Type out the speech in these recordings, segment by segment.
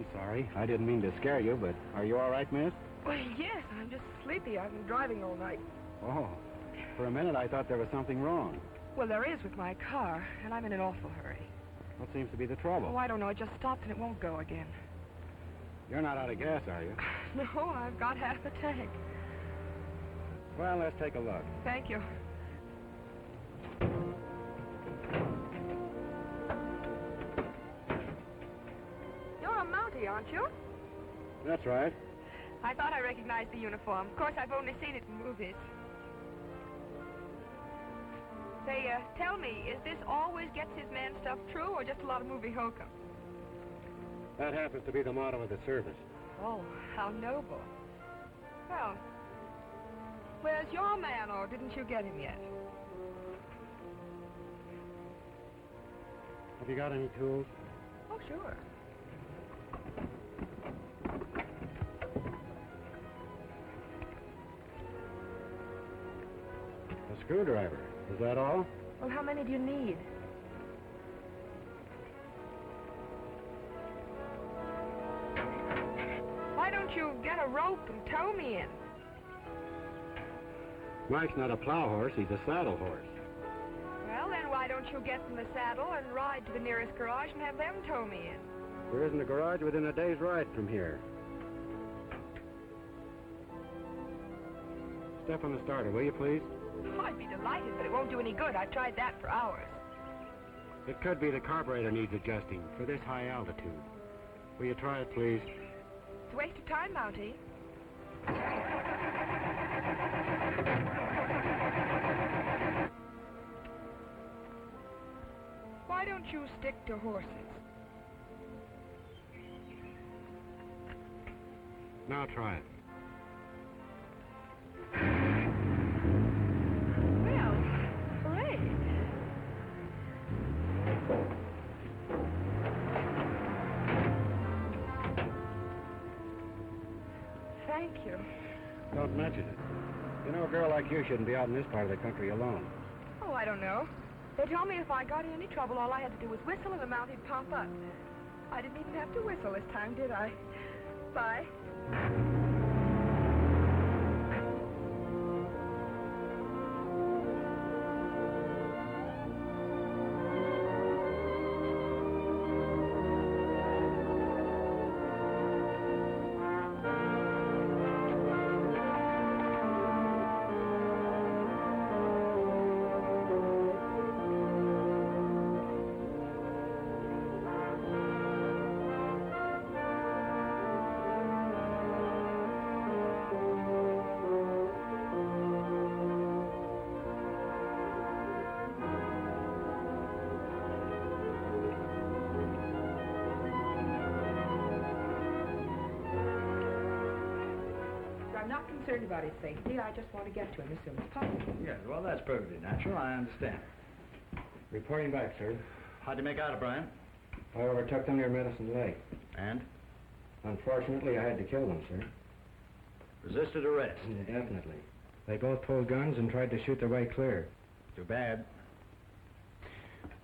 I'm sorry. I didn't mean to scare you, but are you all right, miss? Well, yes, I'm just sleepy. I've been driving all night. Oh, for a minute I thought there was something wrong. Well, there is with my car, and I'm in an awful hurry. What seems to be the trouble? Oh, I don't know. It just stopped and it won't go again. You're not out of gas, are you? No, I've got half a tank. Well, let's take a look. Thank you. You're a Mountie, aren't you? That's right. I thought I recognized the uniform. Of course, I've only seen it in movies. Say, tell me, is this always gets his man stuff true, or just a lot of movie hokum? That happens to be the motto of the service. Oh, how noble. Well, where's your man, or didn't you get him yet? Have you got any tools? Oh, sure. A screwdriver. Is that all? Well, how many do you need? Why don't you get a rope and tow me in? Mike's not a plow horse, he's a saddle horse. Well, then why don't you get in the saddle and ride to the nearest garage and have them tow me in? There isn't a garage within a day's ride from here. Step on the starter, will you, please? Oh, I'd be delighted, but it won't do any good. I've tried that for hours. It could be the carburetor needs adjusting for this high altitude. Will you try it, please? It's a waste of time, Mountie. Why don't you stick to horses? Now try it. Well, hooray. Thank you. Don't mention it. You know, a girl like you shouldn't be out in this part of the country alone. Oh, I don't know. They told me if I got in any trouble, all I had to do was whistle and the Mountie'd pump up. I didn't even have to whistle this time, did I? Bye. I'm not concerned about his safety. I just want to get to him as soon as possible. Yes, well, that's perfectly natural. I understand. Reporting back, sir. How'd you make out, O'Brien? I overtook them near Medicine Lake. And? Unfortunately, I had to kill them, sir. Resisted arrest? Definitely. They both pulled guns and tried to shoot their way clear. Too bad.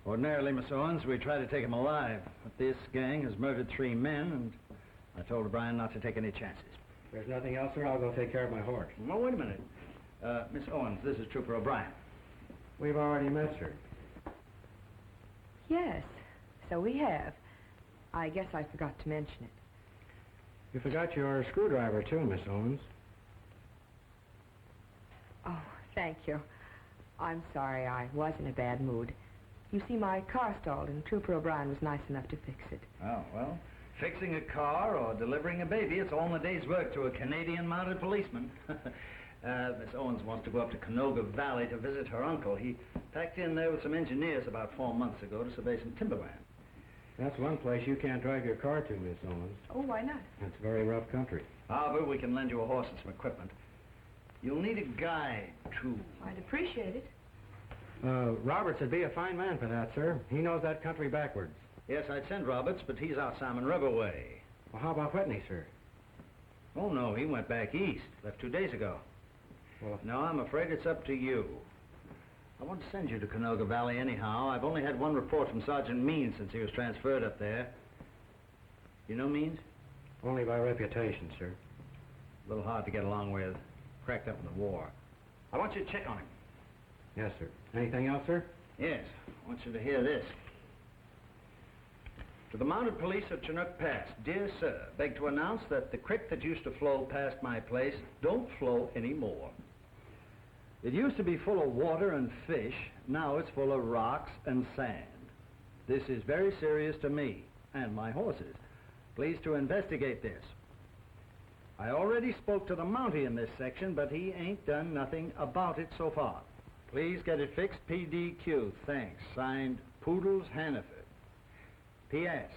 Ordinarily, Miss Owens, we try to take him alive. But this gang has murdered 3 men, and I told O'Brien not to take any chances. If there's nothing else, sir, I'll go take care of my horse. Well, wait a minute. Miss Owens, this is Trooper O'Brien. We've already met, sir. Yes, so we have. I guess I forgot to mention it. You forgot your screwdriver, too, Miss Owens. Oh, thank you. I'm sorry, I was in a bad mood. You see, my car stalled, and Trooper O'Brien was nice enough to fix it. Oh, well, fixing a car or delivering a baby, it's all in a day's work to a Canadian mounted policeman. Miss Owens wants to go up to Canoga Valley to visit her uncle. He packed in there with some engineers about 4 months ago to survey some timberland. That's one place you can't drive your car to, Miss Owens. Oh, why not? It's very rough country. However, we can lend you a horse and some equipment. You'll need a guide, too. I'd appreciate it. Roberts would be a fine man for that, sir. He knows that country backwards. Yes, I'd send Roberts, but he's out Salmon River way. Well, how about Whitney, sir? Oh, no, he went back east. Left 2 days ago. Well, No, I'm afraid it's up to you. I want to send you to Canoga Valley anyhow. I've only had one report from Sergeant Means since he was transferred up there. You know Means? Only by reputation, sir. A little hard to get along with. Cracked up in the war. I want you to check on him. Yes, sir. Anything else, sir? Yes. I want you to hear this. To the mounted police of Chinook Pass, dear sir, beg to announce that the creek that used to flow past my place don't flow anymore. It used to be full of water and fish. Now it's full of rocks and sand. This is very serious to me and my horses. Please to investigate this. I already spoke to the Mountie in this section, but he ain't done nothing about it so far. Please get it fixed, PDQ. Thanks. Signed, Poodles Hannaford. P.S.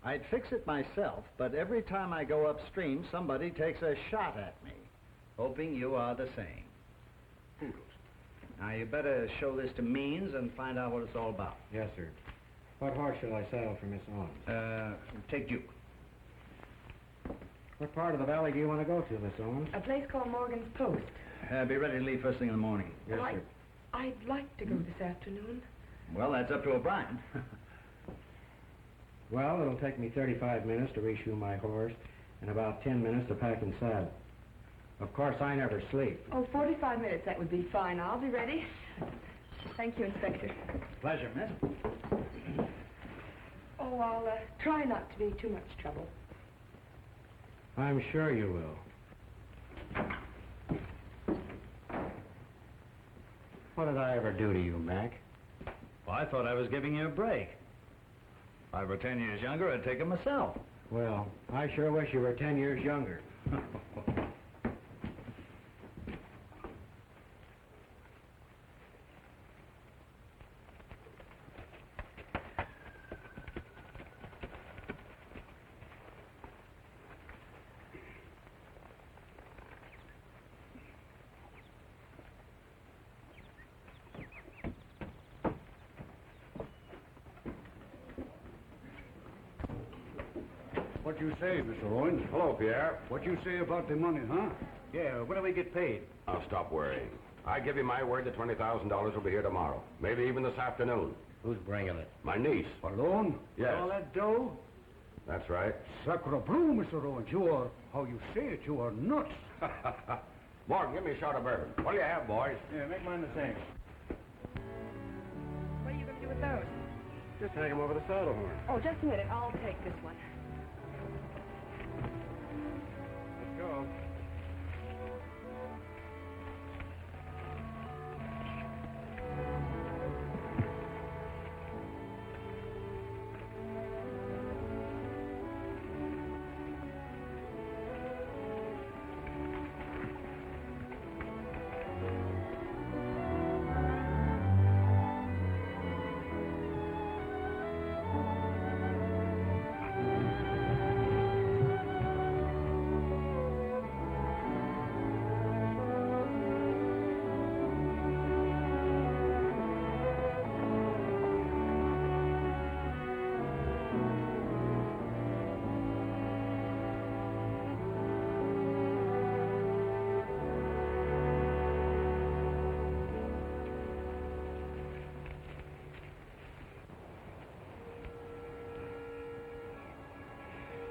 I'd fix it myself, but every time I go upstream, somebody takes a shot at me. Hoping you are the same. Poodles. Now, you better show this to Means and find out what it's all about. Yes, sir. What horse shall I saddle for Miss Owens? Take Duke. What part of the valley do you want to go to, Miss Owens? A place called Morgan's Post. Be ready to leave first thing in the morning. Yes, Well, sir. I'd like to go this afternoon. Well, that's up to O'Brien. Well, it'll take me 35 minutes to reshoe my horse and about 10 minutes to pack and saddle. Of course, I never sleep. Oh, 45 minutes, that would be fine. I'll be ready. Thank you, Inspector. Pleasure, miss. Oh, I'll try not to be too much trouble. I'm sure you will. What did I ever do to you, Mac? Well, I thought I was giving you a break. If I were 10 years younger, I'd take it myself. Well, I sure wish you were 10 years younger. What you say, Mr. Owens? Hello, Pierre. What you say about the money, huh? Yeah, when do we get paid? I'll stop worrying. I give you my word that $20,000 will be here tomorrow. Maybe even this afternoon. Who's bringing it? My niece. Alone? Yes. All that dough? That's right. Sacre bleu, Mr. Owens. You are, how you say it, you are nuts. Morgan, give me a shot of bourbon. What do you have, boys? Yeah, make mine the same. What are you going to do with those? Just hang him over the saddle horn. Oh, just a minute. I'll take this one. Let's go.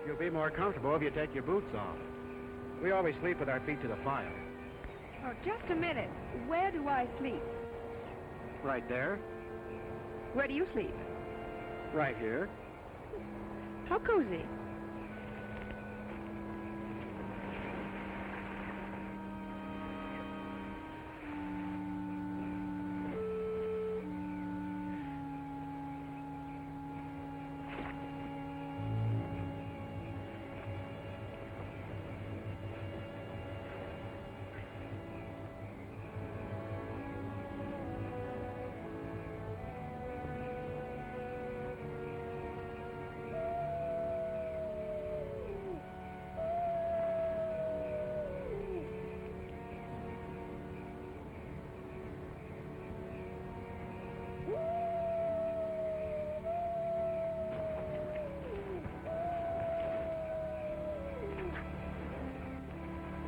You'll be more comfortable if you take your boots off. We always sleep with our feet to the fire. Oh, just a minute. Where do I sleep? Right there. Where do you sleep? Right here. How cozy.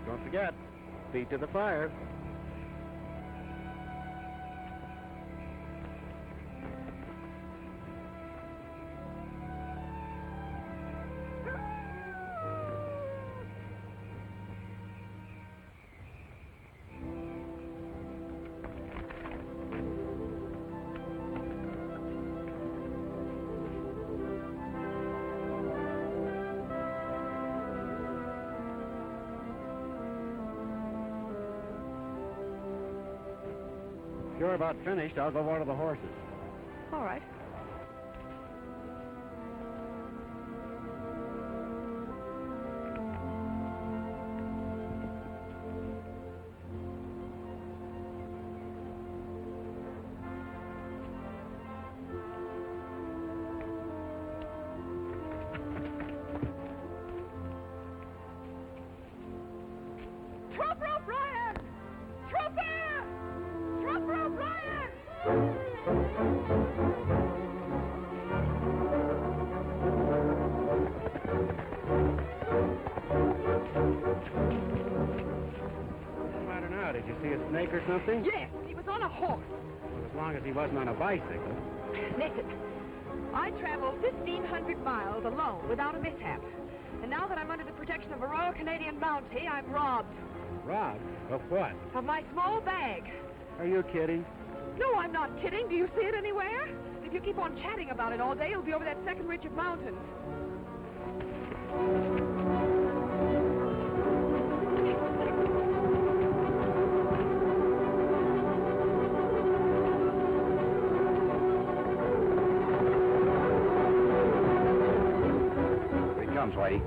Don't forget, feet to the fire. you're about finished, I'll go water the horses. All right. Trooper O'Brien! Trooper! Trooper O'Brien! What's the matter now? Did you see a snake or something? Yes, he was on a horse. Well, as long as he wasn't on a bicycle. Listen, I traveled 1,500 miles alone without a mishap. And now that I'm under the protection of a Royal Canadian Mountie, I'm robbed Robbed? Of what? of my small bag. Are you kidding? No, I'm not kidding. Do you see it anywhere? If you keep on chatting about it all day, it'll be over that second ridge of mountains. Here he comes, Whitey.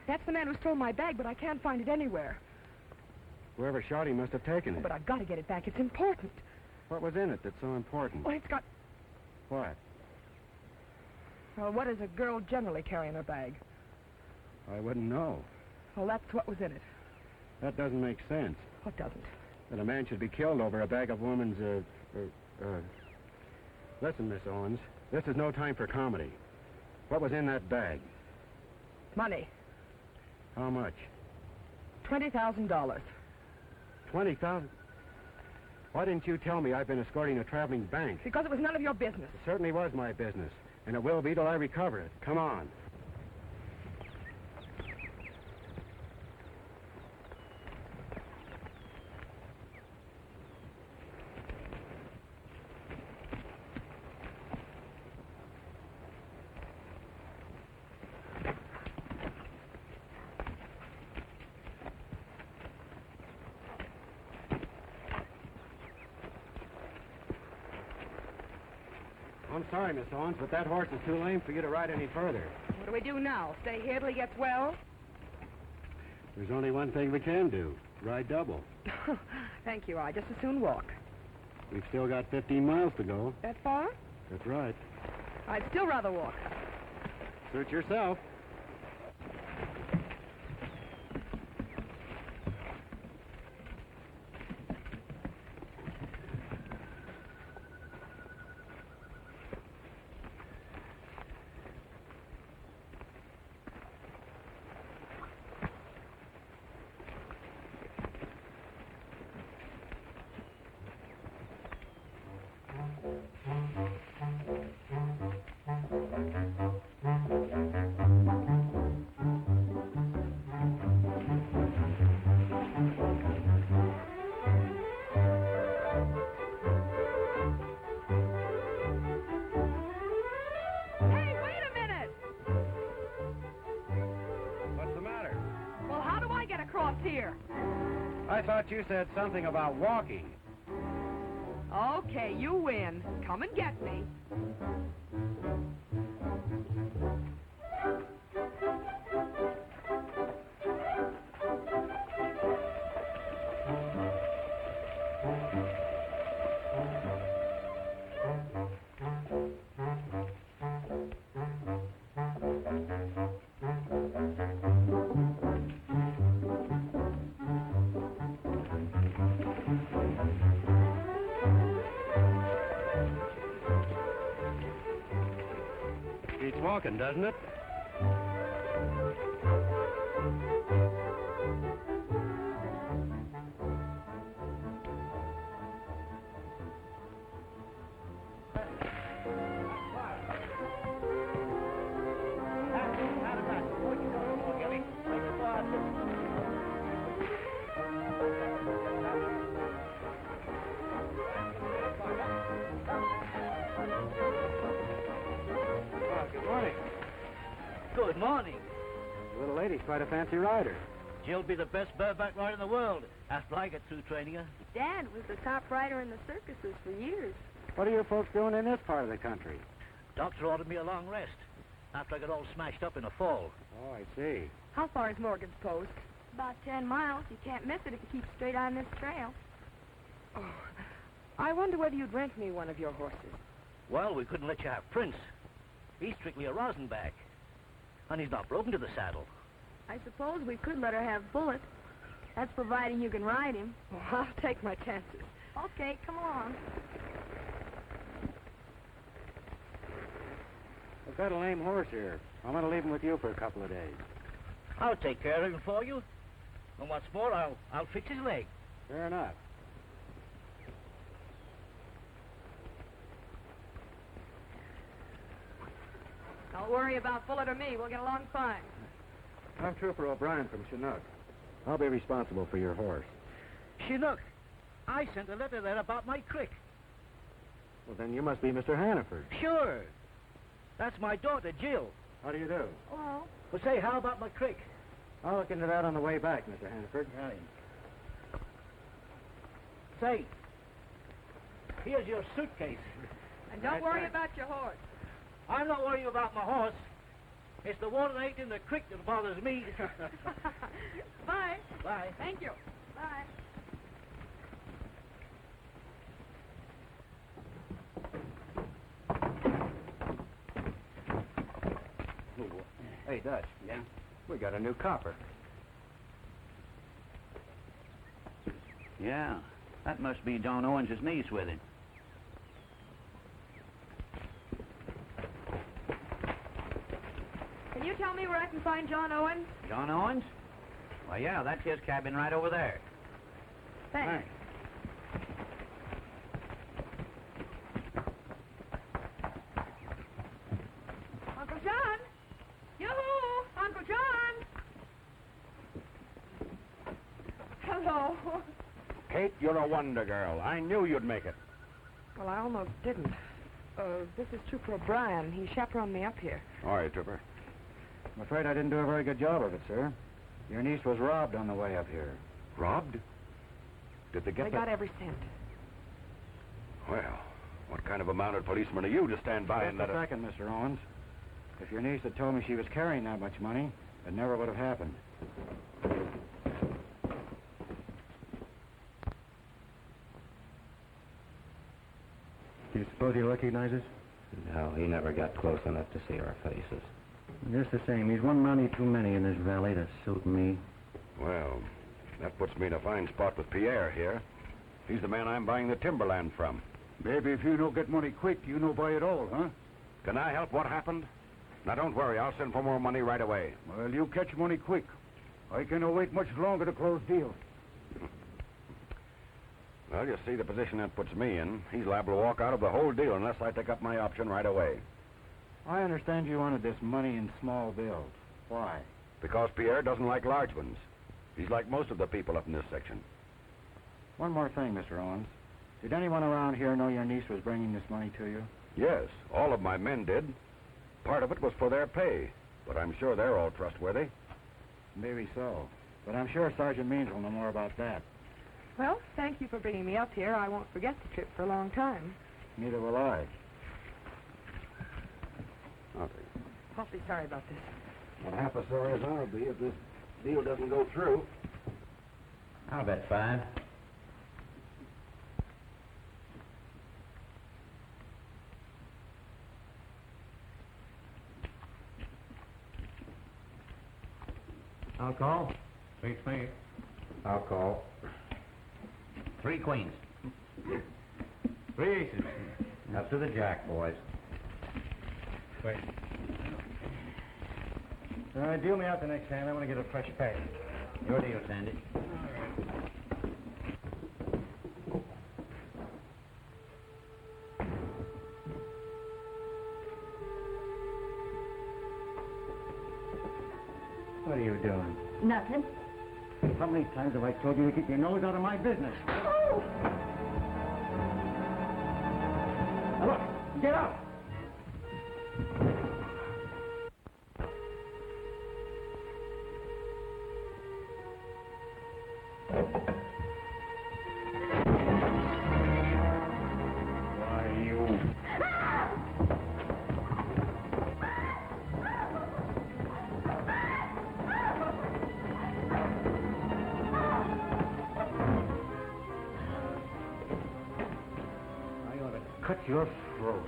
That's the man who stole my bag, but I can't find it anywhere. Whoever shot him must have taken it. But I've got to get it back. It's important. What was in it that's so important? Well, it's got... What? Well, what does a girl generally carry in her bag? I wouldn't know. Well, that's what was in it. That doesn't make sense. What doesn't? That a man should be killed over a bag of woman's, Listen, Miss Owens, this is no time for comedy. What was in that bag? Money. How much? $20,000. 20,000? Why didn't you tell me I've been escorting a traveling bank? Because it was none of your business. It certainly was my business, and it will be till I recover it. Come on. I'm sorry, Miss Owens, but that horse is too lame for you to ride any further. What do we do now? Stay here till he gets well? There's only one thing we can do. Ride double. Thank you. I just as soon walk. We've still got 15 miles to go. That far? That's right. I'd still rather walk. Suit yourself. thought you said something about walking. Okay, you win. Come and get me. It's walking, doesn't it? Good morning. The little lady's quite a fancy rider. She'll be the best bareback rider in the world after I get through training her. Dad was the top rider in the circuses for years. What are you folks doing in this part of the country? Doctor ordered me a long rest after I got all smashed up in a fall. Oh, I see. How far is Morgan's Post? About 10 miles. You can't miss it if you keep straight on this trail. Oh, I wonder whether you'd rent me one of your horses. Well, we couldn't let you have Prince. He's strictly a Rosenbach. And he's not broken to the saddle. I suppose we could let her have Bullet. That's providing you can ride him. Well, I'll take my chances. Okay, come along. I've got a lame horse here. I'm going to leave him with you for a couple of days. I'll take care of him for you. And what's more, I'll fix his leg. Fair enough. Don't worry about Bullet or me. We'll get along fine. I'm Trooper O'Brien from Chinook. I'll be responsible for your horse. Chinook, I sent a letter there about my crick. Well, then you must be Mr. Hannaford. Sure. That's my daughter, Jill. How do you do? Well, Well, say, how about my crick? I'll look into that on the way back, Mr. Hannaford. Right. Say, here's your suitcase. And don't That's worry right. about your horse. I'm not worrying about my horse. It's the water that ain't in the creek that bothers me. Bye. Bye. Thank you. bye. Hey, Dutch. Yeah? We got a new copper. Yeah, that must be John Owens' niece with him. Can you tell me where I can find John Owens? John Owens? Well, yeah, that's his cabin right over there. Thanks. Uncle John! Yoo-hoo! Uncle John! Hello. Kate, you're a wonder girl. I knew you'd make it. Well, I almost didn't. This is Trooper O'Brien. He chaperoned me up here. All right, Trooper. I'm afraid I didn't do a very good job of it, sir. Your niece was robbed on the way up here. Robbed? Did they get They that? got every cent. Well, what kind of a mounted policeman are you to stand by and Just let a a... second, Mr. Owens. If your niece had told me she was carrying that much money, it never would have happened. Do you suppose he recognizes? No, he never got close enough to see our faces. Just the same, he's one Mountie too many in this valley to suit me. Well, that puts me in a fine spot with Pierre here. He's the man I'm buying the timberland from. Maybe if you don't get money quick, you no buy it all, huh? Can I help what happened? Now, don't worry. I'll send for more money right away. Well, you catch money quick. I cannot wait much longer to close deal. Well, you see the position that puts me in. He's liable to walk out of the whole deal unless I take up my option right away. I understand you wanted this money in small bills. Why? Because Pierre doesn't like large ones. He's like most of the people up in this section. One more thing, Mr. Owens. Did anyone around here know your niece was bringing this money to you? Yes, all of my men did. Part of it was for their pay, but I'm sure they're all trustworthy. Maybe so. But I'm sure Sergeant Means will know more about that. Well, thank you for bringing me up here. I won't forget the trip for a long time. Neither will I. Nothing. Awfully sorry about this. Not half as sorry as I'll be if this deal doesn't go through. I'll bet 5. I'll call. Beats me. I'll call. 3 queens. 3 aces. Up to the jack, boys. Wait. Deal me out the next hand. I want to get a fresh pack. Your deal, Sandy. What are you doing? Nothing. How many times have I told you to keep your nose out of my business? Oh! Now look, get up! Why, you... I ought to cut your throat.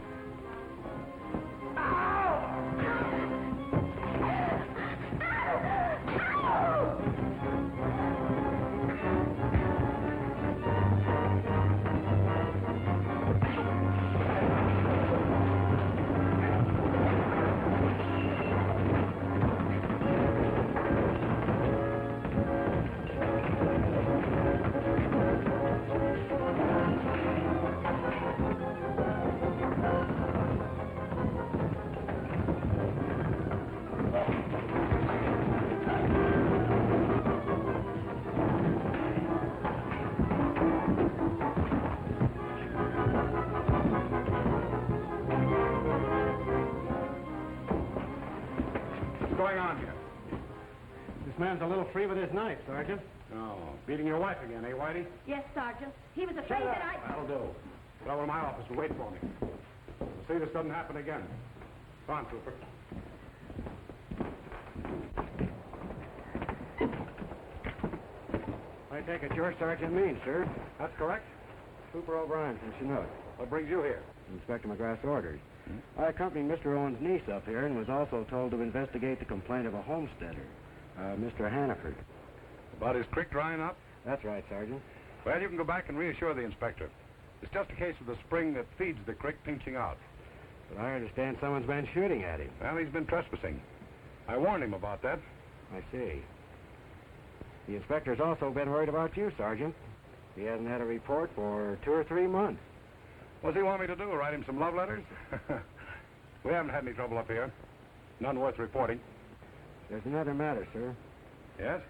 What's going on here? This man's a little free with his knife, Sergeant. Oh, beating your wife again, eh, Whitey? Yes, Sergeant. He was afraid that I... That'll do. Get over to my office and wait for me. We'll see this doesn't happen again. Come on, Trooper. I take it you're Sergeant Means, sir. That's correct. Trooper O'Brien from Chinook. What brings you here? Inspector McGrath's orders. I accompanied Mr. Owens' niece up here and was also told to investigate the complaint of a homesteader, Mr. Hannaford. About his creek drying up? That's right, Sergeant. Well, you can go back and reassure the inspector. It's just a case of the spring that feeds the creek pinching out. But I understand someone's been shooting at him. Well, he's been trespassing. I warned him about that. I see. The inspector's also been worried about you, Sergeant. He hasn't had a report for 2 or 3 months. What does he want me to do, write him some love letters? We haven't had any trouble up here. None worth reporting. There's another matter, sir. Yes?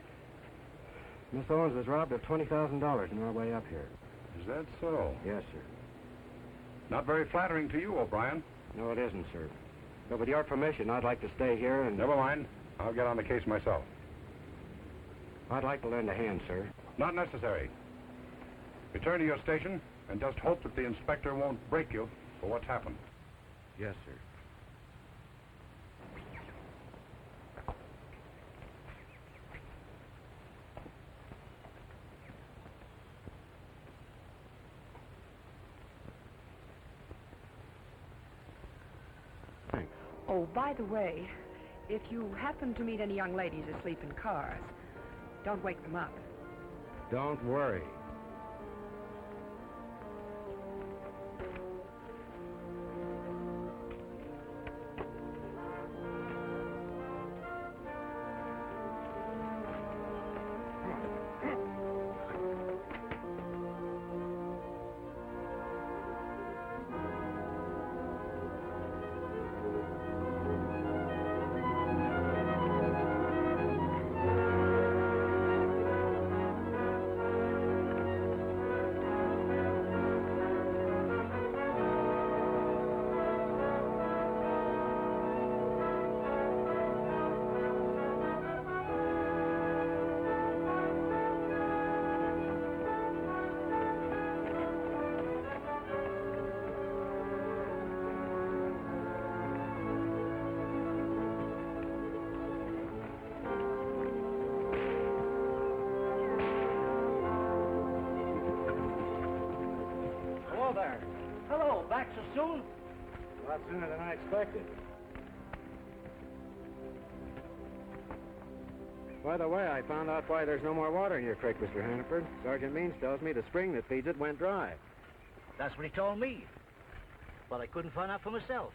Miss Owens was robbed of $20,000 on our way up here. Is that so? Yes, sir. Not very flattering to you, O'Brien. No, it isn't, sir. But with your permission, I'd like to stay here and... Never mind. I'll get on the case myself. I'd like to lend a hand, sir. Not necessary. Return to your station and just hope that the inspector won't break you for what's happened. Yes, sir. Thanks. Oh, by the way, if you happen to meet any young ladies asleep in cars, don't wake them up. Don't worry. A lot sooner than I expected. By the way, I found out why there's no more water in your creek, Mr. Hannaford. Sergeant Means tells me the spring that feeds it went dry. That's what he told me. But I couldn't find out for myself.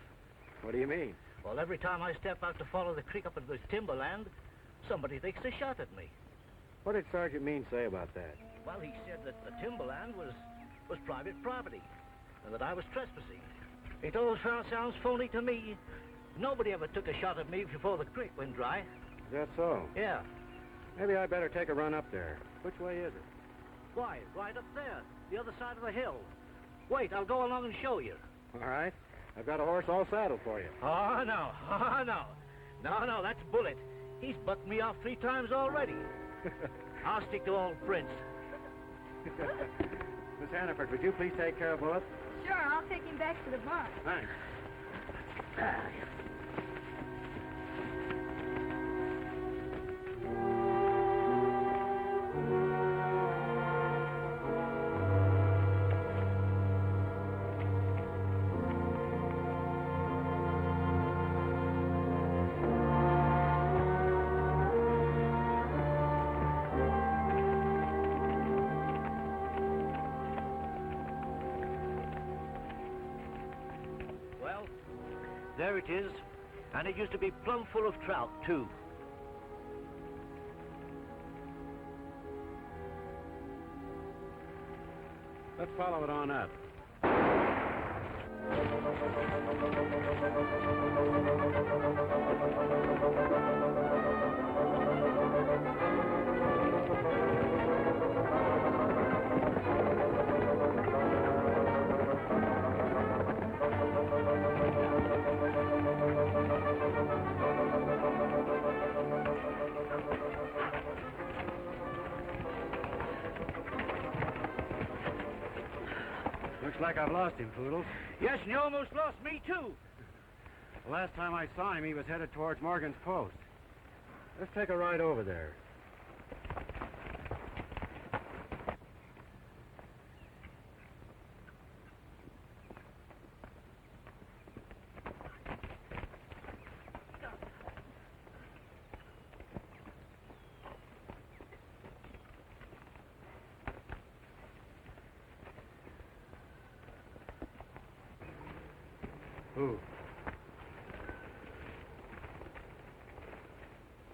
What do you mean? Well, every time I step out to follow the creek up into this timberland, somebody takes a shot at me. What did Sergeant Means say about that? Well, he said that the timberland was private property, and that I was trespassing. It all sounds phony to me. Nobody ever took a shot at me before the creek went dry. Is that so? Yeah. Maybe I better take a run up there. Which way is it? Why, right up there, the other side of the hill. Wait, I'll go along and show you. All right. I've got a horse all saddled for you. Oh, no. Oh, no. No, that's Bullet. He's bucked me off 3 times already. I'll stick to old Prince. Miss Hannaford, would you please take care of Bullet? Sure, I'll take him back to the barn. Thanks. Well, there it is. And it used to be plumb full of trout, too. Let's follow it on up. Looks like I've lost him, Poodles. Yes, and you almost lost me, too. The last time I saw him, he was headed towards Morgan's post. Let's take a ride over there. Who?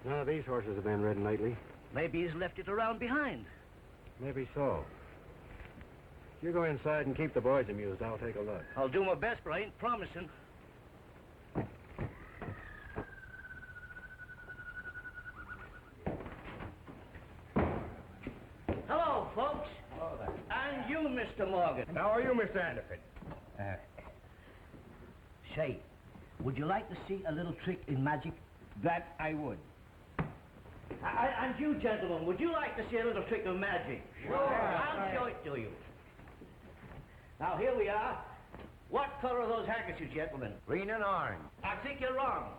None of these horses have been ridden lately. Maybe he's left it around behind. Maybe so. You go inside and keep the boys amused. I'll take a look. I'll do my best, but I ain't promising. Hello, folks. Hello there. And you, Mr. Morgan. How are you, Mr. Hannaford? Say, would you like to see a little trick in magic? That I would. And you, gentlemen, would you like to see a little trick of magic? Sure. I'll show it to you. Now, here we are. What color are those handkerchiefs, gentlemen? Green and orange. I think you're wrong.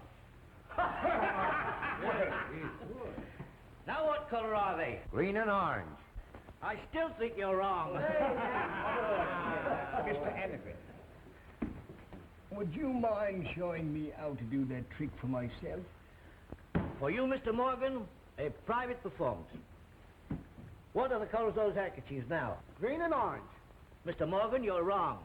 Now, what color are they? Green and orange. I still think you're wrong. Mr. Hannaford, would you mind showing me how to do that trick for myself? For you, Mr. Morgan, a private performance. What are the colors of those handkerchiefs now? Green and orange. Mr. Morgan, you're wrong.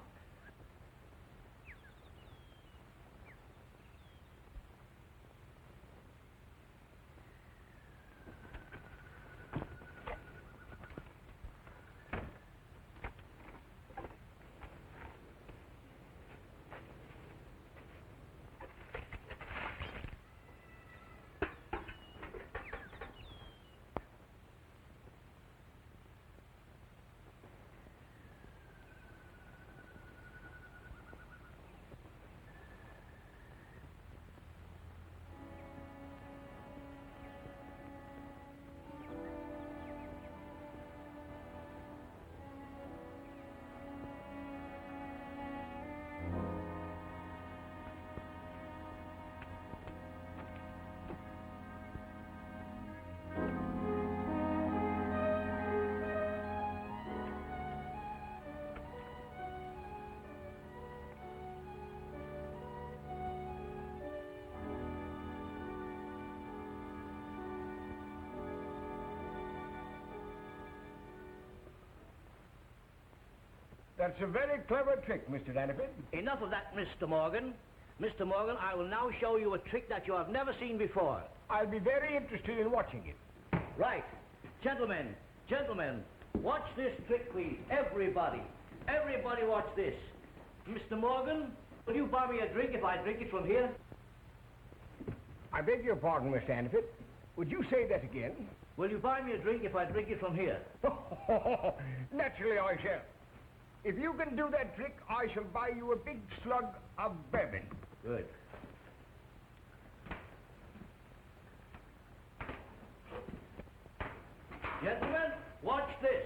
That's a very clever trick, Mr. Hannaford. Enough of that, Mr. Morgan. Mr. Morgan, I will now show you a trick that you have never seen before. I'll be very interested in watching it. Right. Gentlemen, watch this trick, please. Everybody watch this. Mr. Morgan, will you buy me a drink if I drink it from here? I beg your pardon, Mr. Hannaford. Would you say that again? Will you buy me a drink if I drink it from here? Naturally I shall. If you can do that trick, I shall buy you a big slug of bourbon. Good. Gentlemen, watch this.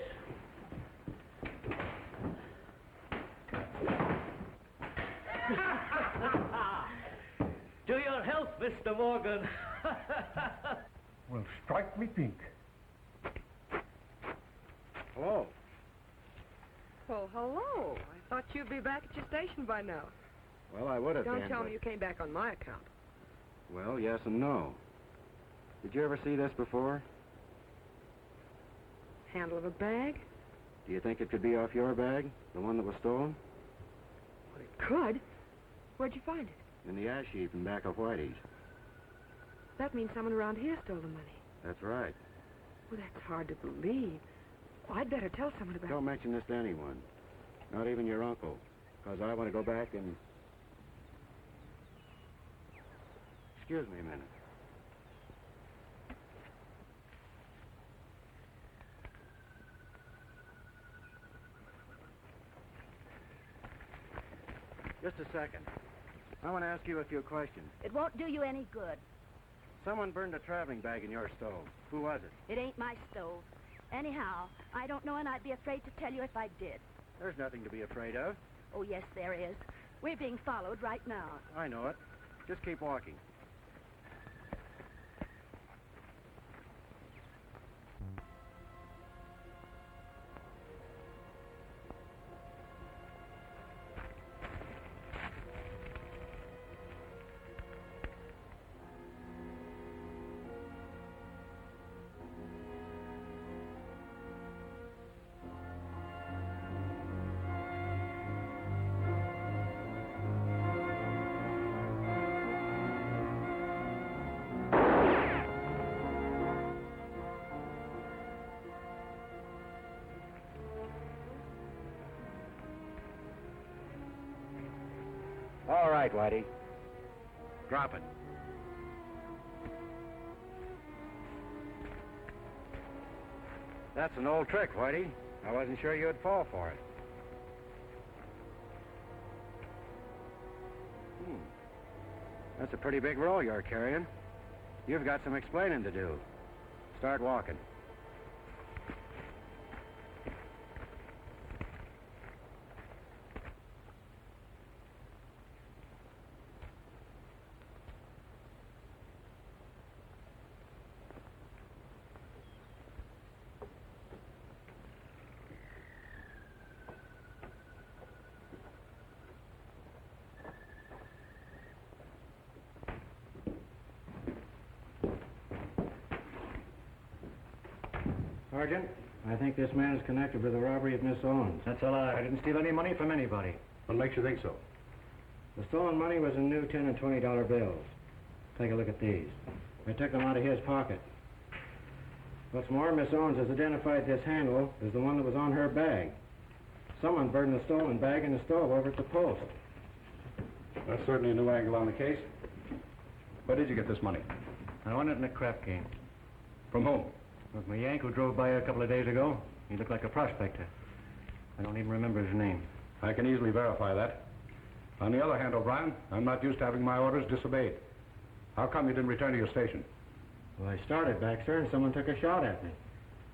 To your health, Mr. Morgan. Well, strike me pink. Hello. Well, hello. I thought you'd be back at your station by now. Well, I would have Don't been, tell but- me you came back on my account. Well, yes and no. Did you ever see this before? Handle of a bag? Do you think it could be off your bag, the one that was stolen? Well, it could. Where'd you find it? In the ash heap in back of Whitey's. That means someone around here stole the money. That's right. Well, that's hard to believe. Well, I'd better tell someone about Don't it. mention this to anyone. Not even your uncle. Because I want to go back and... Excuse me a minute. Just a second. I want to ask you a few questions. It won't do you any good. Someone burned a traveling bag in your stove. Who was it? It ain't my stove. Anyhow, I don't know, and I'd be afraid to tell you if I did. There's nothing to be afraid of. Oh, yes, there is. We're being followed right now. I know it. Just keep walking. All right, Whitey. Drop it. That's an old trick, Whitey. I wasn't sure you'd fall for it. That's a pretty big roll you're carrying. You've got some explaining to do. Start walking. Sergeant, I think this man is connected with the robbery of Miss Owens. That's a lie. I didn't steal any money from anybody. What makes you think so? The stolen money was in new $10 and $20 bills. Take a look at these. I took them out of his pocket. What's more, Miss Owens has identified this handle as the one that was on her bag. Someone burned the stolen bag in the stove over at the post. That's certainly a new angle on the case. Where did you get this money? I won it in a crap game. From whom? With my Yank who drove by a couple of days ago. He looked like a prospector. I don't even remember his name. I can easily verify that. On the other hand, O'Brien, I'm not used to having my orders disobeyed. How come you didn't return to your station? Well, I started back, sir, and someone took a shot at me.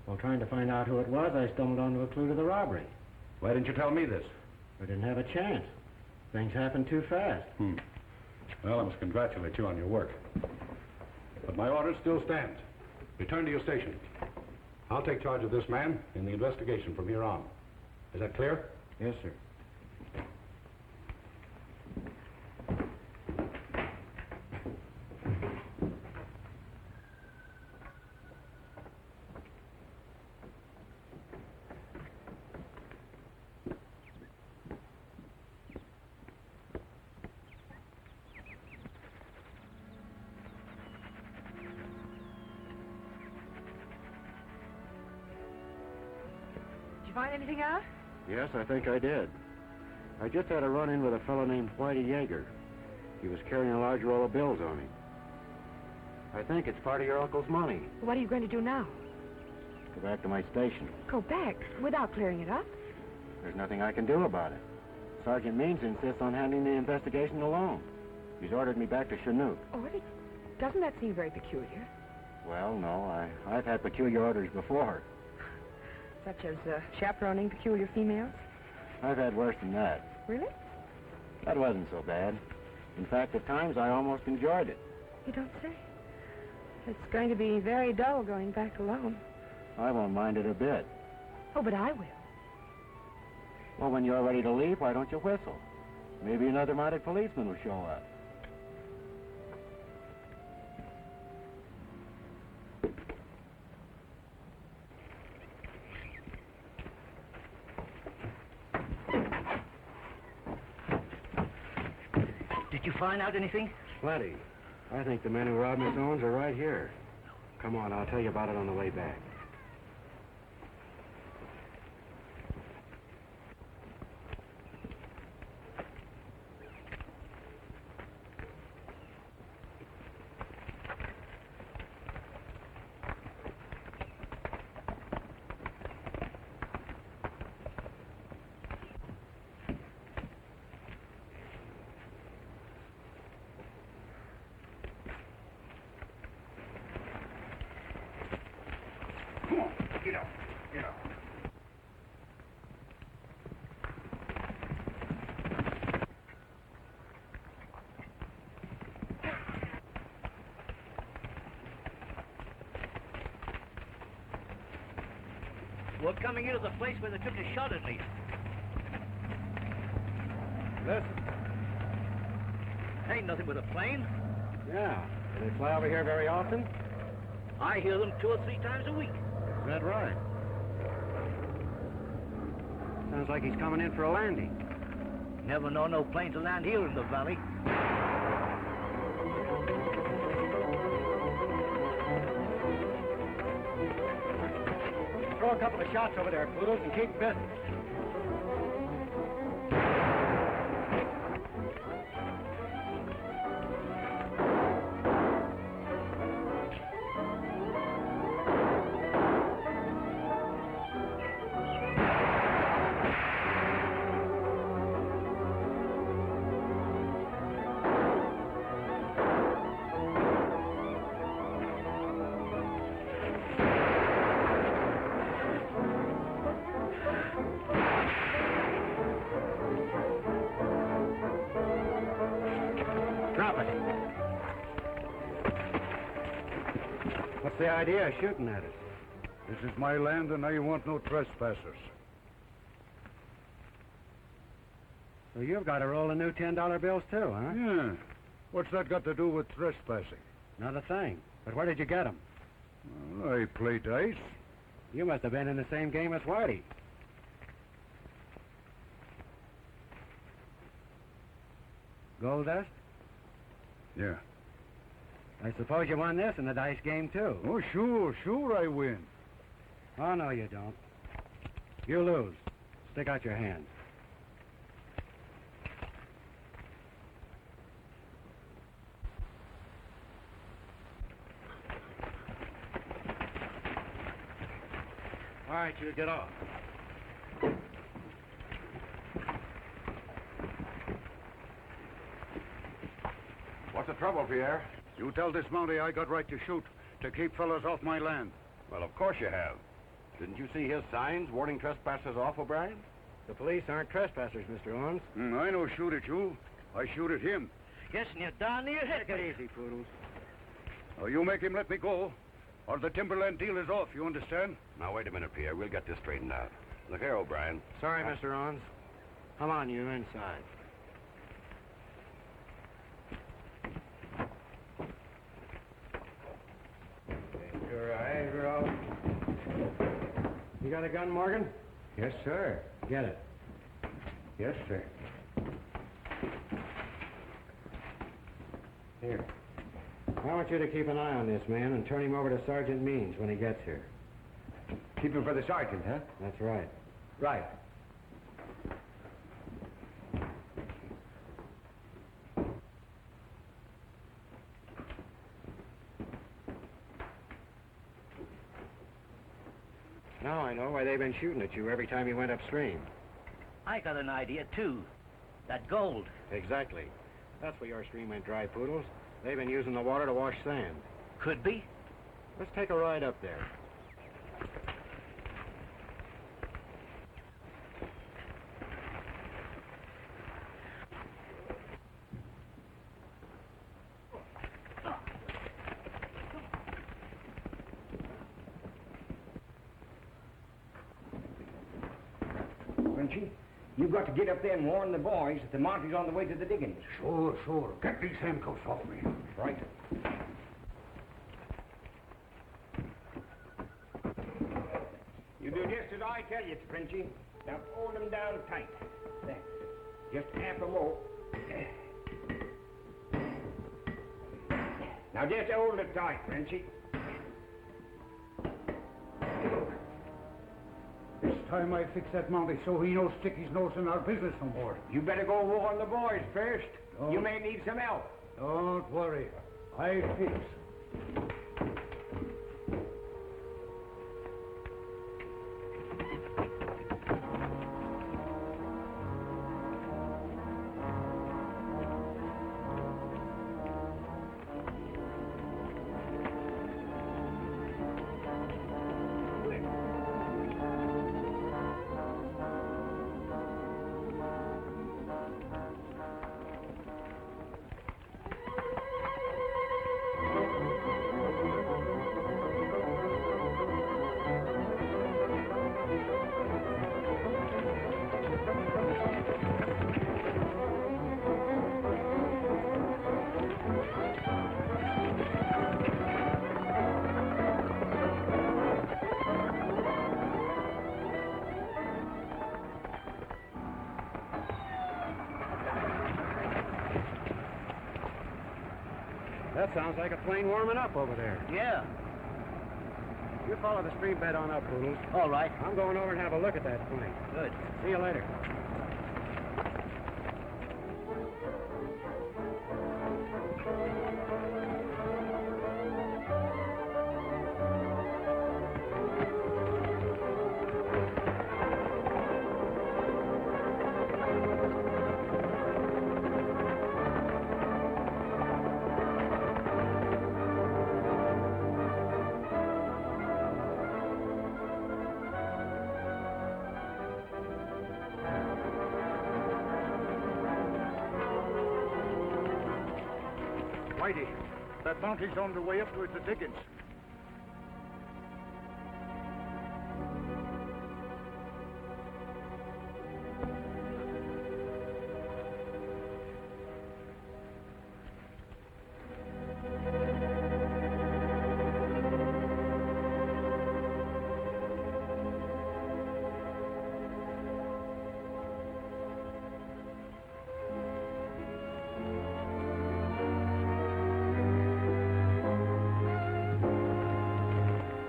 While trying to find out who it was, I stumbled onto a clue to the robbery. Why didn't you tell me this? I didn't have a chance. Things happened too fast. Well, I must congratulate you on your work. But my orders still stand. Return to your station. I'll take charge of this man in the investigation from here on. Is that clear? Yes, sir. find anything out? Yes, I think I did. I just had a run-in with a fellow named Whitey Yeager. He was carrying a large roll of bills on him. I think it's part of your uncle's money. What are you going to do now? Go back to my station. Go back without clearing it up? There's nothing I can do about it. Sergeant Means insists on handling the investigation alone. He's ordered me back to Chinook. Oh, doesn't that seem very peculiar? Well, no, I've had peculiar orders before. Such as chaperoning peculiar females? I've had worse than that. Really? That wasn't so bad. In fact, at times I almost enjoyed it. You don't say. It's going to be very dull going back alone. I won't mind it a bit. Oh, but I will. Well, when you're ready to leave, why don't you whistle? Maybe another mounted policeman will show up. Did you find out anything? Plenty. I think the men who robbed Miss Owens are right here. Come on, I'll tell you about it on the way back. We're coming into the place where they took a shot at me. Listen. Ain't nothing but a plane. Yeah. Do they fly over here very often? I hear them 2 or 3 times a week. Is that right? Sounds like he's coming in for a landing. Never know no plane to land here in the valley. Throw a couple of shots over there, Poodles, and keep busy. What's the idea of shooting at us? This is my land, and I want no trespassers. So you've got a roll of new $10 bills, too, huh? Yeah. What's that got to do with trespassing? Not a thing. But where did you get them? Well, I play dice. You must have been in the same game as Whitey. Gold dust? Yeah. I suppose you won this in the dice game, too. Oh, sure I win. Oh, no, you don't. You lose. Stick out your hand. All right, you get off. What's the trouble, Pierre? You tell this Mountie I got right to shoot, to keep fellas off my land. Well, of course you have. Didn't you see his signs warning trespassers off, O'Brien? The police aren't trespassers, Mr. Owens. I don't shoot at you. I shoot at him. Yes, and you're darn near hit. Take it easy, Poodles. Oh, you make him let me go, or the timberland deal is off, you understand? Now, wait a minute, Pierre. We'll get this straightened out. Look here, O'Brien. Sorry, Mr. Owens. Come on, you inside. Your eyes are all... You got a gun, Morgan? Yes, sir. Get it. Yes, sir. Here. I want you to keep an eye on this man and turn him over to Sergeant Means when he gets here. Keep him for the sergeant, huh? That's right. Right. Now I know why they've been shooting at you every time you went upstream. I got an idea, too. That gold. Exactly. That's why your stream went dry, Poodles. They've been using the water to wash sand. Could be. Let's take a ride up there. Frenchy, you've got to get up there and warn the boys that the Mountie's on the way to the diggings. Sure, sure. Get these handcuffs off me. Right. You do just as I tell you, Frenchy. Now pull them down tight. There. Just half a more. Now just hold it tight, Frenchy. This time I fix that Mountie so he don't stick his nose in our business no more. You better go warn the boys first. Oh. You may need some help. Don't worry. I fix. That sounds like a plane warming up over there. Yeah. You follow the stream bed on up, Poodles. All right. I'm going over and have a look at that plane. Good. See you later. Whitey, that Mountie's on the way up towards the diggings.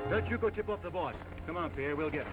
Don't you go tip off the boss. Come on, Pierre, we'll get him.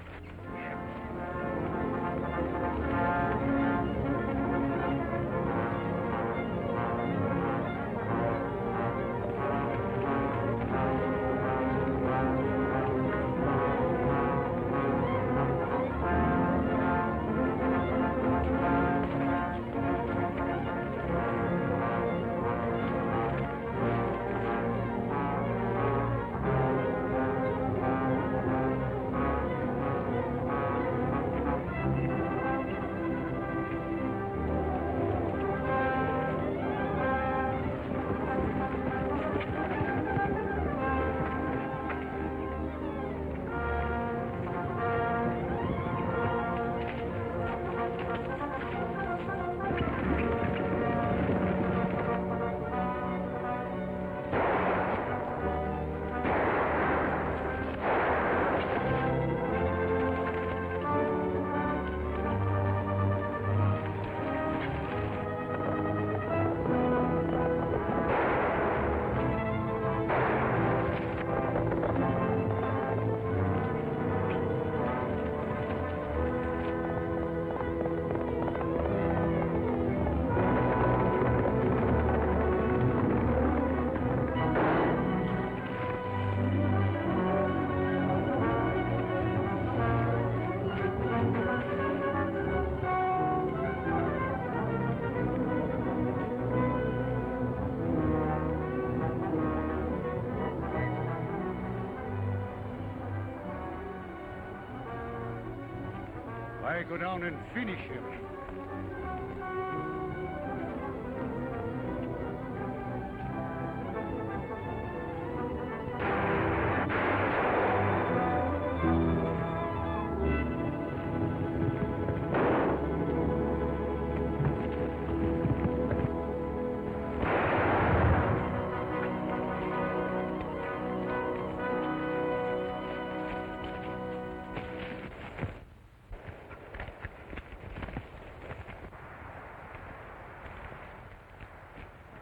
I go down and finish him.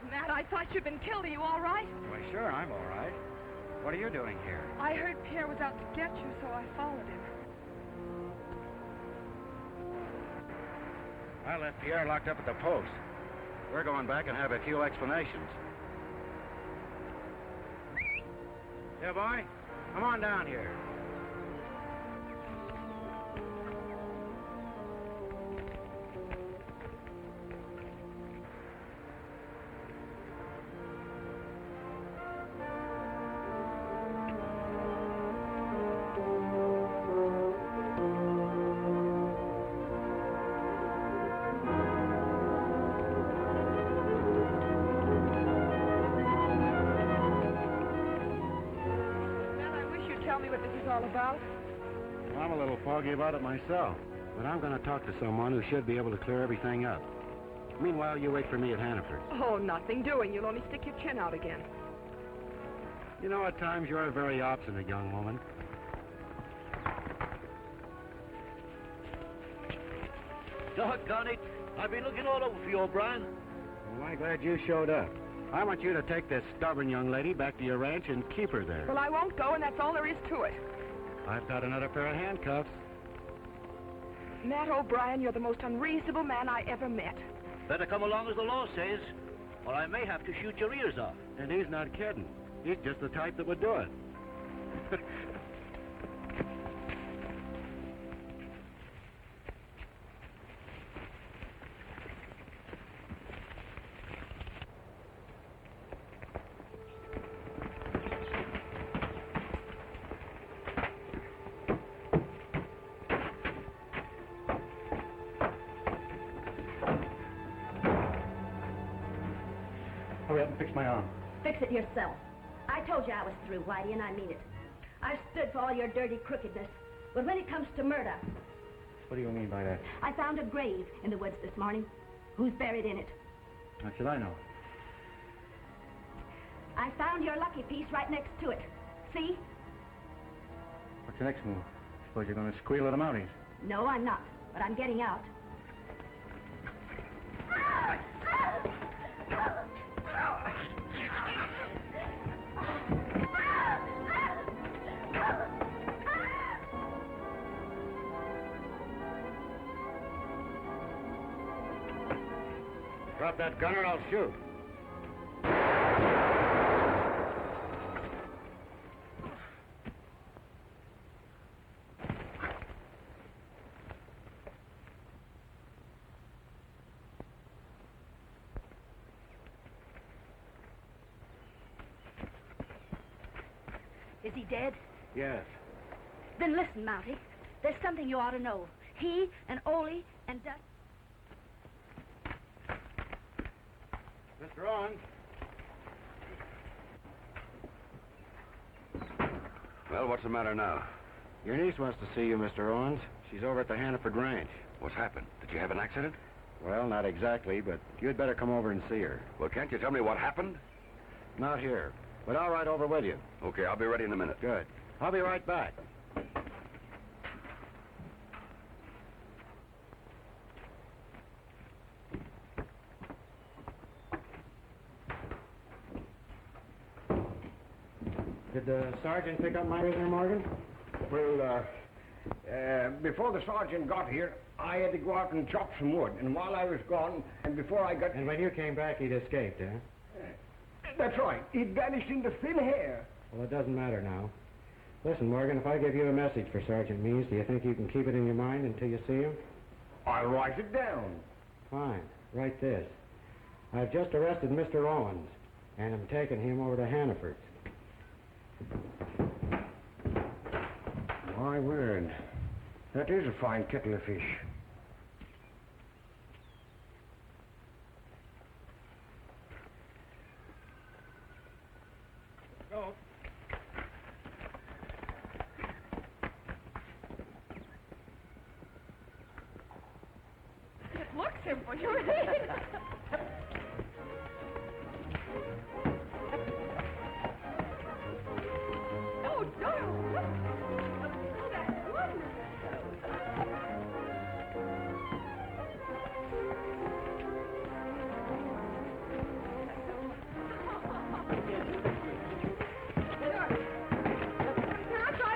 Matt, I thought you'd been killed. Are you all right? Why, sure, I'm all right. What are you doing here? I heard Pierre was out to get you, so I followed him. I left Pierre locked up at the post. We're going back and have a few explanations. Yeah, boy, come on down here. About? I'm a little foggy about it myself, but I'm going to talk to someone who should be able to clear everything up. Meanwhile, you wait for me at Hannaford's. Oh, nothing doing. You'll only stick your chin out again. You know, at times you're a very obstinate young woman. Doggone it. I've been looking all over for you, O'Brien. Well, I'm glad you showed up. I want you to take this stubborn young lady back to your ranch and keep her there. Well, I won't go, and that's all there is to it. I've got another pair of handcuffs. Matt O'Brien, you're the most unreasonable man I ever met. Better come along as the law says, or I may have to shoot your ears off. And he's not kidding. He's just the type that would do it. Hurry up and fix my arm. Fix it yourself. I told you I was through, Whitey, and I mean it. I've stood for all your dirty crookedness. But when it comes to murder... What do you mean by that? I found a grave in the woods this morning. Who's buried in it? How should I know? I found your lucky piece right next to it. See? What's the next move? Suppose you're going to squeal at the Mounties. No, I'm not. But I'm getting out. Drop that gun or I'll shoot. Is he dead? Yes. Then listen, Mountie. There's something you ought to know. He and Ole and Dutch... Mr. Owens. Well, what's the matter now? Your niece wants to see you, Mr. Owens. She's over at the Hannaford Ranch. What's happened? Did you have an accident? Well, not exactly, but you'd better come over and see her. Well, can't you tell me what happened? Not here, but I'll ride over with you. Okay, I'll be ready in a minute. Good. I'll be right back. Did the sergeant pick up my prisoner, Morgan? Well, before the sergeant got here, I had to go out and chop some wood. And while I was gone, and before I got... And when you came back, he'd escaped, eh? That's right. He'd vanished into thin air. Well, it doesn't matter now. Listen, Morgan, if I give you a message for Sergeant Means, do you think you can keep it in your mind until you see him? I'll write it down. Fine. Write this. I've just arrested Mr. Owens, and I'm taking him over to Hannaford's. My word. That is a fine kettle of fish. What do you mean? Oh, darling. Oh, that's wonderful.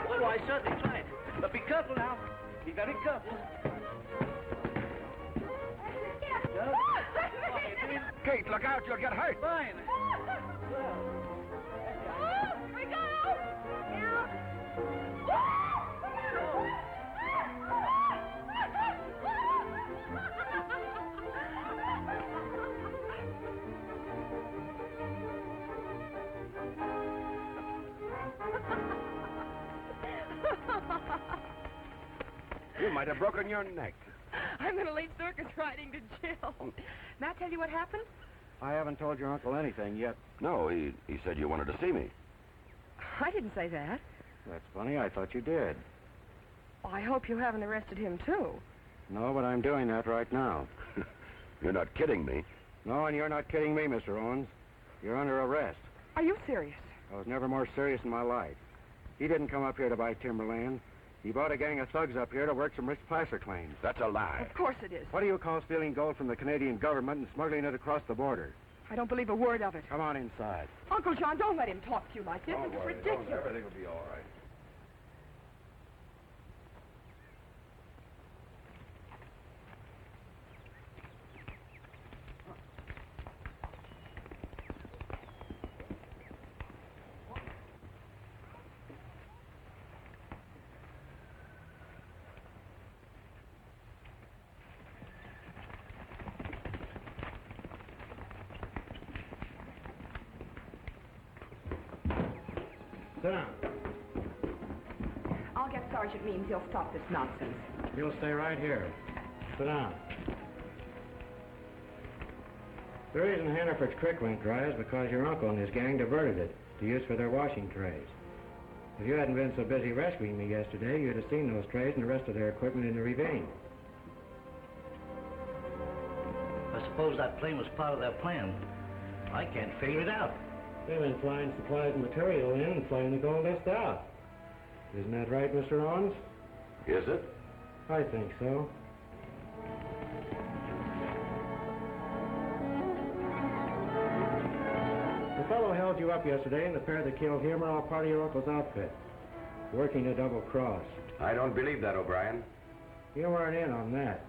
Oh, I certainly try it. But be careful now. Be very careful. Kate, look out, you'll get hurt. Fine. We go! You might have broken your neck. I'm going to leave circus riding to Jill. Matt tell you what happened? I haven't told your uncle anything yet. No, he said you wanted to see me. I didn't say that. That's funny. I thought you did. I hope you haven't arrested him, too. No, but I'm doing that right now. You're not kidding me. No, and you're not kidding me, Mr. Owens. You're under arrest. Are you serious? I was never more serious in my life. He didn't come up here to buy timberland. He brought a gang of thugs up here to work some rich placer claims. That's a lie. Of course it is. What do you call stealing gold from the Canadian government and smuggling it across the border? I don't believe a word of it. Come on inside. Uncle John, don't let him talk to you like this. This is ridiculous. Everything will be all right. Sit down. I'll get Sergeant Means. He'll stop this nonsense. You'll stay right here. Sit down. The reason Hannaford's Creek went dry is because your uncle and his gang diverted it to use for their washing trays. If you hadn't been so busy rescuing me yesterday, you'd have seen those trays and the rest of their equipment in the ravine. I suppose that plane was part of their plan. I can't figure it out. They've been flying supplies and material in and flying the gold dust out. Isn't that right, Mr. Owens? Is it? I think so. The fellow held you up yesterday, and the pair that killed him are all part of your uncle's outfit, working a double cross. I don't believe that, O'Brien. You weren't in on that.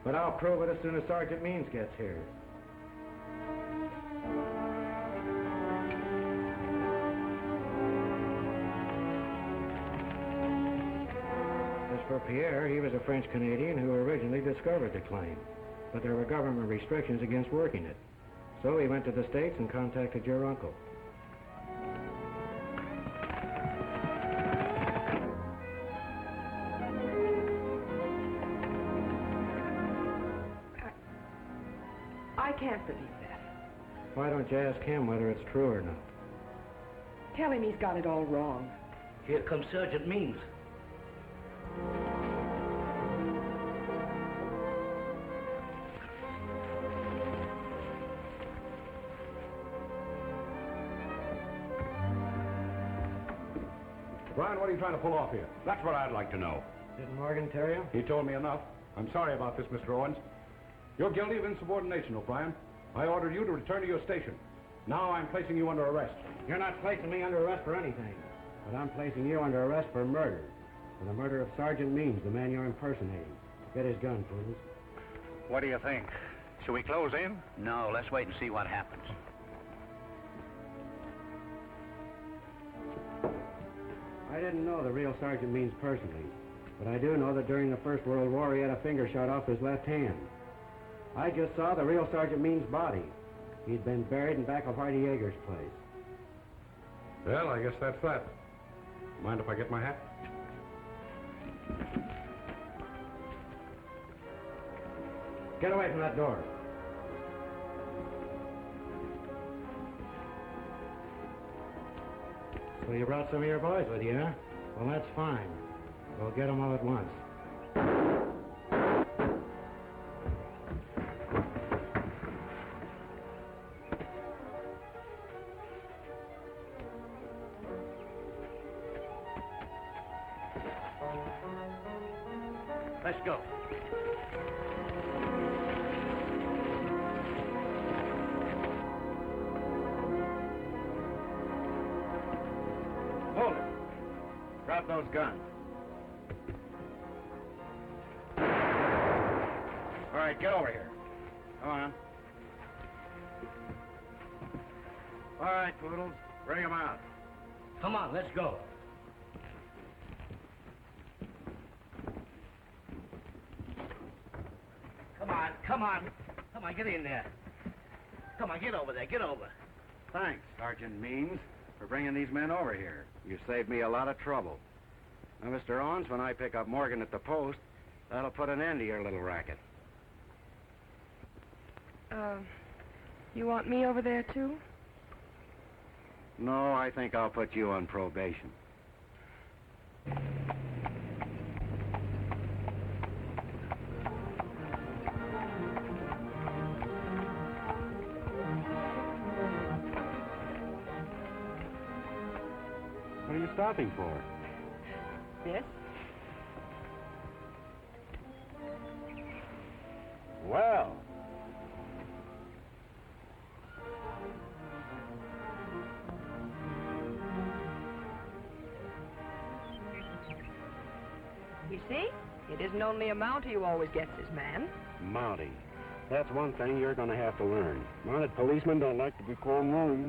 But I'll prove it as soon as Sergeant Means gets here. As for Pierre, he was a French-Canadian who originally discovered the claim. But there were government restrictions against working it. So he went to the States and contacted your uncle. I can't believe that. Why don't you ask him whether it's true or not? Tell him he's got it all wrong. Here comes Sergeant Means. Brian, what are you trying to pull off here? That's what I'd like to know. Didn't Morgan tell you? He told me enough. I'm sorry about this, Mr. Owens. You're guilty of insubordination, O'Brien. I ordered you to return to your station. Now I'm placing you under arrest. You're not placing me under arrest for anything. But I'm placing you under arrest for murder. For the murder of Sergeant Means, the man you're impersonating. Get his gun, please. What do you think? Should we close in? No, let's wait and see what happens. I didn't know the real Sergeant Means personally, but I do know that during the First World War he had a finger shot off his left hand. I just saw the real Sergeant Means' body. He'd been buried in back of Hardy Yeager's place. Well, I guess that's that. Mind if I get my hat? Get away from that door. So you brought some of your boys with you, huh? Well, that's fine. We'll get them all at once. Let's go. Hold it. Drop those guns. All right, get over here. Come on. All right, Poodles, bring them out. Come on, let's go. Come on, come on. Come on, get in there. Come on, get over there, get over. Thanks, Sergeant Means, for bringing these men over here. You saved me a lot of trouble. Now, Mr. Owens, when I pick up Morgan at the post, that'll put an end to your little racket. You want me over there, too? No, I think I'll put you on probation. What are you stopping for? Yes? Well. You see? It isn't only a Mountie who always gets his man. Mountie. That's one thing you're going to have to learn. Mounted policemen don't like to be called Mountie.